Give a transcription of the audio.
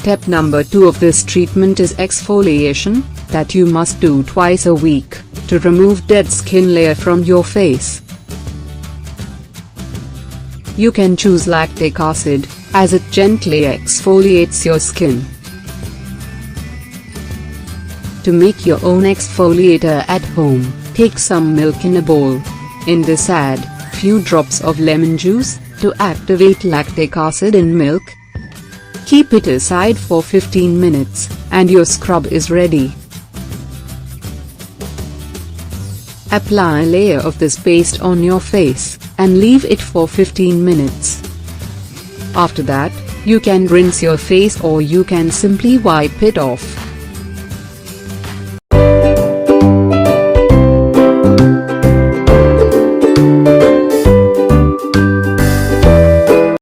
Step number 2 of this treatment is exfoliation, that you must do twice a week, to remove dead skin layer from your face. You can choose lactic acid, as it gently exfoliates your skin. To make your own exfoliator at home, take some milk in a bowl. In this add few drops of lemon juice, to activate lactic acid in milk. Keep it aside for 15 minutes, and your scrub is ready. Apply a layer of this paste on your face, and leave it for 15 minutes. After that, you can rinse your face or you can simply wipe it off.